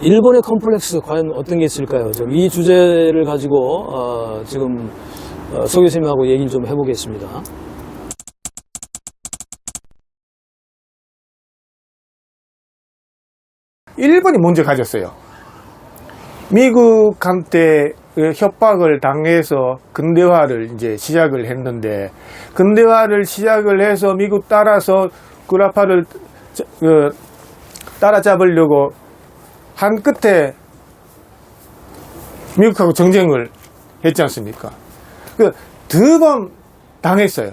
일본의 컴플렉스 과연 어떤 게 있을까요? 이 주제를 가지고 지금 서 교수님하고 얘기를 좀 해보겠습니다. 일본이 먼저 가졌어요. 미국한테 협박을 당해서 근대화를 이제 시작을 했는데, 근대화를 시작을 해서 미국 따라서 구라파를 따라잡으려고 한 끝에 미국하고 정쟁을 했지 않습니까? 두 번 당했어요.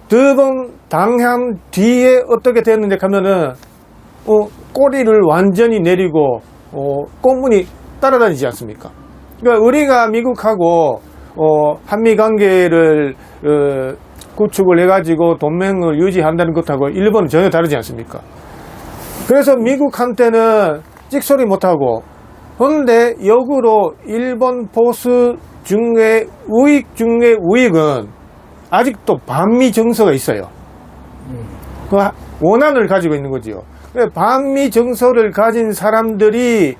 두 번 당한 뒤에 어떻게 됐는지 하면은 꼬리를 완전히 내리고 꽁무니 따라다니지 않습니까? 그러니까 우리가 미국하고 한미 관계를 구축을 해가지고 동맹을 유지한다는 것하고 일본은 전혀 다르지 않습니까? 그래서 미국한테는 찍소리 못하고, 그런데 역으로 일본 보수 중에 우익 중에 우익은 아직도 반미 정서가 있어요. 그 원한을 가지고 있는 거지요. 반미 정서를 가진 사람들이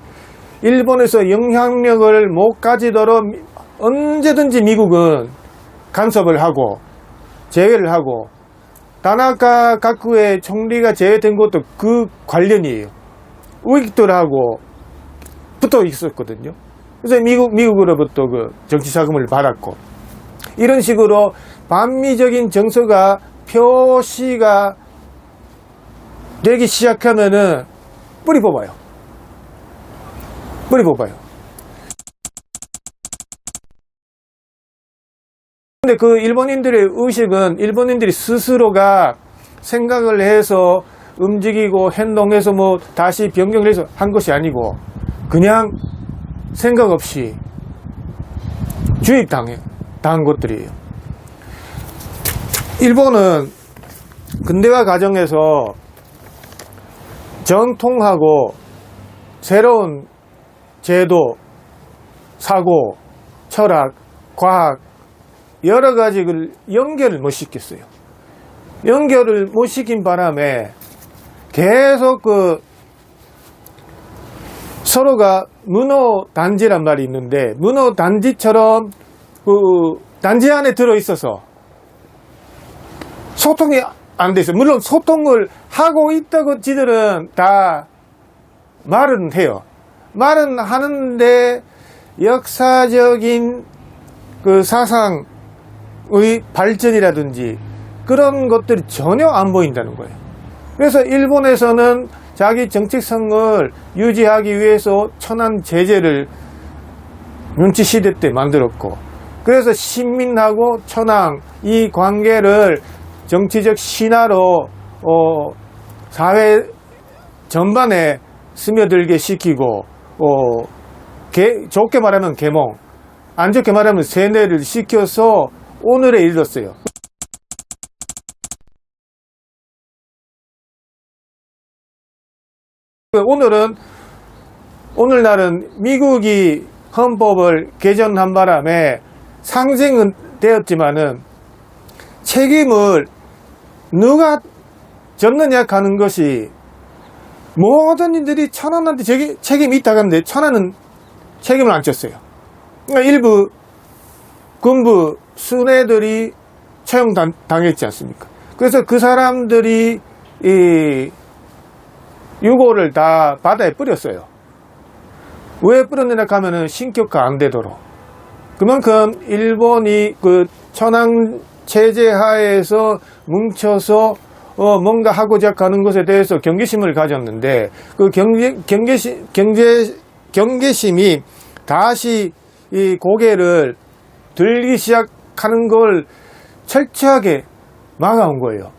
일본에서 영향력을 못 가지도록 언제든지 미국은 간섭을 하고 제외를 하고, 다나카 가쿠의 총리가 제외된 것도 그 관련이에요. 우익들하고 붙어 있었거든요. 그래서 미국으로부터 그 정치 자금을 받았고, 이런 식으로 반미적인 정서가 표시가 되기 시작하면은 뿌리 뽑아요. 뿌리 뽑아요. 근데 그 일본인들의 의식은 일본인들이 스스로가 생각을 해서 움직이고 행동해서 뭐 다시 변경을 해서 한 것이 아니고, 그냥 생각 없이 주입당한 것들이에요. 일본은 근대화 과정에서 전통하고 새로운 제도, 사고, 철학, 과학 여러 가지를 연결을 못 시켰어요. 연결을 못 시킨 바람에 계속 서로가 문호단지란 말이 있는데, 문호단지처럼 단지 안에 들어있어서 소통이 안 돼 있어요. 물론 소통을 하고 있다고 지들은 다 말은 해요. 말은 하는데 역사적인 그 사상의 발전이라든지 그런 것들이 전혀 안 보인다는 거예요. 그래서 일본에서는 자기 정체성을 유지하기 위해서 천안 제재를 문치시대 때 만들었고, 그래서 식민하고 천황 이 관계를 정치적 신화로 사회 전반에 스며들게 시키고, 좋게 말하면 계몽, 안 좋게 말하면 세뇌를 시켜서 오늘에 이르렀어요. 오늘날은 미국이 헌법을 개정한 바람에 상징은 되었지만은 책임을 누가 졌느냐 하는 것이, 모든 이들이 천안한테 책임이 있다고 하는데 천안은 책임을 안 졌어요. 그러니까 일부 군부 순애들이 처형당했지 않습니까? 그래서 그 사람들이 이 유고를 다 바다에 뿌렸어요. 왜 뿌렸느냐 하면은 신격화 안 되도록. 그만큼 일본이 그 천황 체제 하에서 뭉쳐서 뭔가 하고자 하는 것에 대해서 경계심을 가졌는데, 그 경계심이 다시 이 고개를 들기 시작하는 걸 철저하게 막아온 거예요.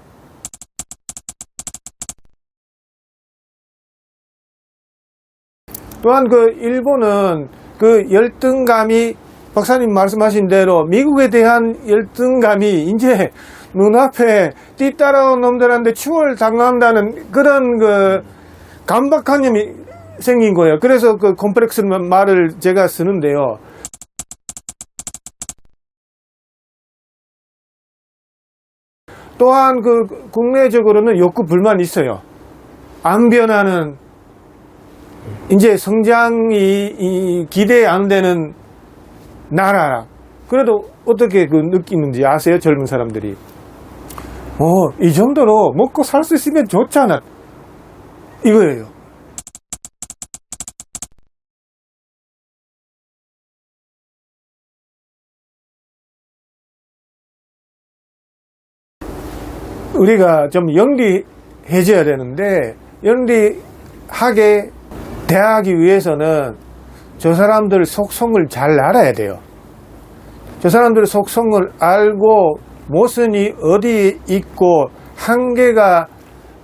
또한 그 일본은 그 열등감이, 박사님 말씀하신 대로 미국에 대한 열등감이 이제 눈앞에 뒤따라온 놈들한테 추월당한다는 그런 그 강박관념이 생긴 거예요. 그래서 그 콤플렉스 말을 제가 쓰는데요. 또한 그 국내적으로는 욕구 불만이 있어요. 안 변하는 이제 성장이 기대 안 되는 나라. 그래도 어떻게 그 느끼는지 아세요? 젊은 사람들이. 이 정도로 먹고 살 수 있으면 좋잖아. 이거예요. 우리가 좀 영리해져야 되는데, 영리하게 대하기 위해서는 저 사람들 속성을 잘 알아야 돼요. 저 사람들의 속성을 알고 모순이 어디에 있고 한계가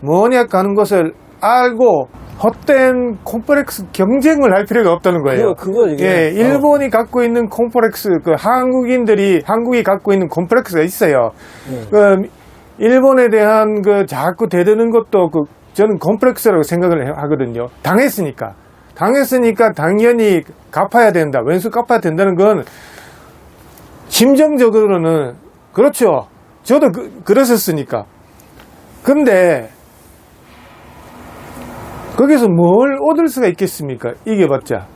뭐냐 하는 것을 알고 헛된 콤플렉스 경쟁을 할 필요가 없다는 거예요. 그거 이게. 예, 일본이 갖고 있는 콤플렉스, 한국이 갖고 있는 콤플렉스가 있어요. 그 일본에 대한 그 자꾸 대드는 것도 저는 콤플렉스라고 생각을 하거든요. 당했으니까 당연히 갚아야 된다. 왼수 갚아야 된다는 건 심정적으로는 그렇죠. 저도 그랬었으니까. 근데 거기서 뭘 얻을 수가 있겠습니까? 이겨봤자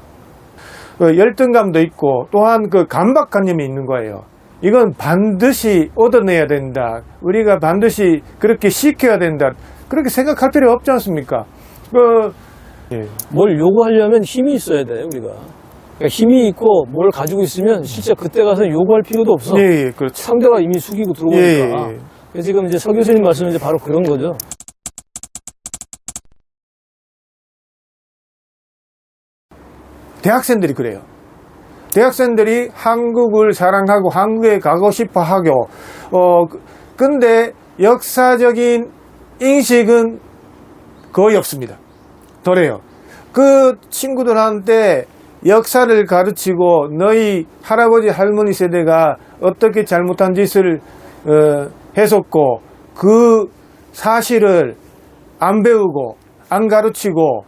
열등감도 있고 또한 그 강박관념이 있는 거예요. 이건 반드시 얻어내야 된다. 우리가 반드시 그렇게 시켜야 된다. 그렇게 생각할 필요 없지 않습니까? 뭘 요구하려면 힘이 있어야 돼, 우리가. 그러니까 힘이 있고 뭘 가지고 있으면 진짜 그때 가서 요구할 필요도 없어. 예, 그렇죠. 상대가 이미 숙이고 들어오니까. 그래서 지금 이제 서 교수님 말씀은 이제 바로 그런 거죠. 대학생들이 그래요. 대학생들이 한국을 사랑하고 한국에 가고 싶어 하고, 근데 역사적인 인식은 거의 없습니다. 덜해요. 그 친구들한테 역사를 가르치고 너희 할아버지 할머니 세대가 어떻게 잘못한 짓을 했었고 그 사실을 안 배우고 안 가르치고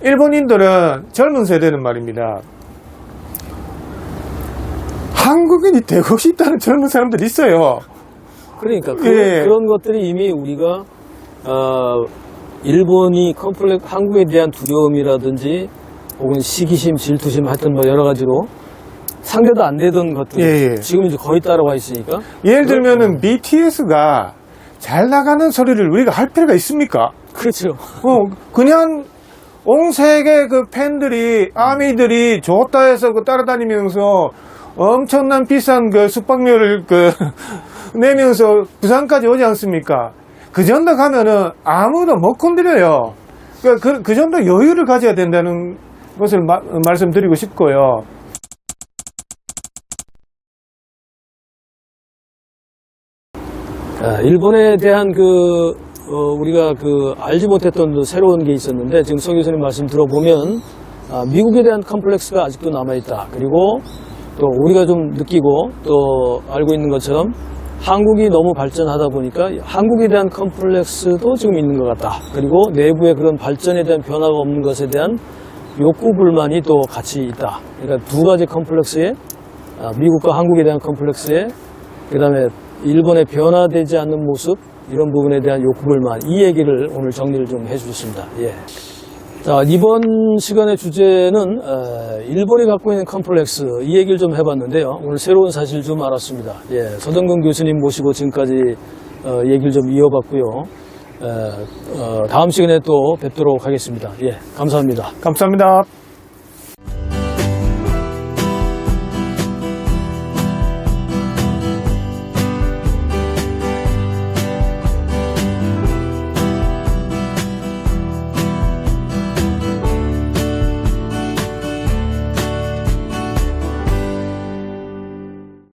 일본인들은 젊은 세대는 말입니다. 한국인이 되고 싶다는 젊은 사람들이 있어요. 그러니까 그런 것들이 이미 우리가 일본이 한국에 대한 두려움이라든지 혹은 시기심, 질투심 하여튼 뭐 여러 가지로 상대도 안 되던 것들이 지금 이제 거의 따라와 있으니까. 예를 들면은 BTS가 잘 나가는 소리를 우리가 할 필요가 있습니까? 그렇죠. 그냥 온 세계 그 팬들이 아미들이 좋다 해서 따라다니면서 엄청난 비싼 그 숙박료를 내면서 부산까지 오지 않습니까? 그 정도 가면은 아무도 못 건드려요. 그 정도 여유를 가져야 된다는 것을 말씀드리고 싶고요. 일본에 대한 우리가 알지 못했던 새로운 게 있었는데 지금 서 교수님 말씀 들어보면 미국에 대한 컴플렉스가 아직도 남아있다. 그리고 또 우리가 좀 느끼고 또 알고 있는 것처럼 한국이 너무 발전하다 보니까 한국에 대한 컴플렉스도 지금 있는 것 같다. 그리고 내부의 그런 발전에 대한 변화가 없는 것에 대한 욕구 불만이 또 같이 있다. 그러니까 두 가지 컴플렉스에 미국과 한국에 대한 컴플렉스에 그다음에 일본의 변화되지 않는 모습 이런 부분에 대한 욕구 불만 이 얘기를 오늘 정리를 좀 해주셨습니다. 예. 자, 이번 시간의 주제는 일본이 갖고 있는 컴플렉스 이 얘기를 좀 해봤는데요. 오늘 새로운 사실 좀 알았습니다. 예, 서정근 교수님 모시고 지금까지 얘기를 좀 이어봤고요. 다음 시간에 또 뵙도록 하겠습니다. 예, 감사합니다. 감사합니다.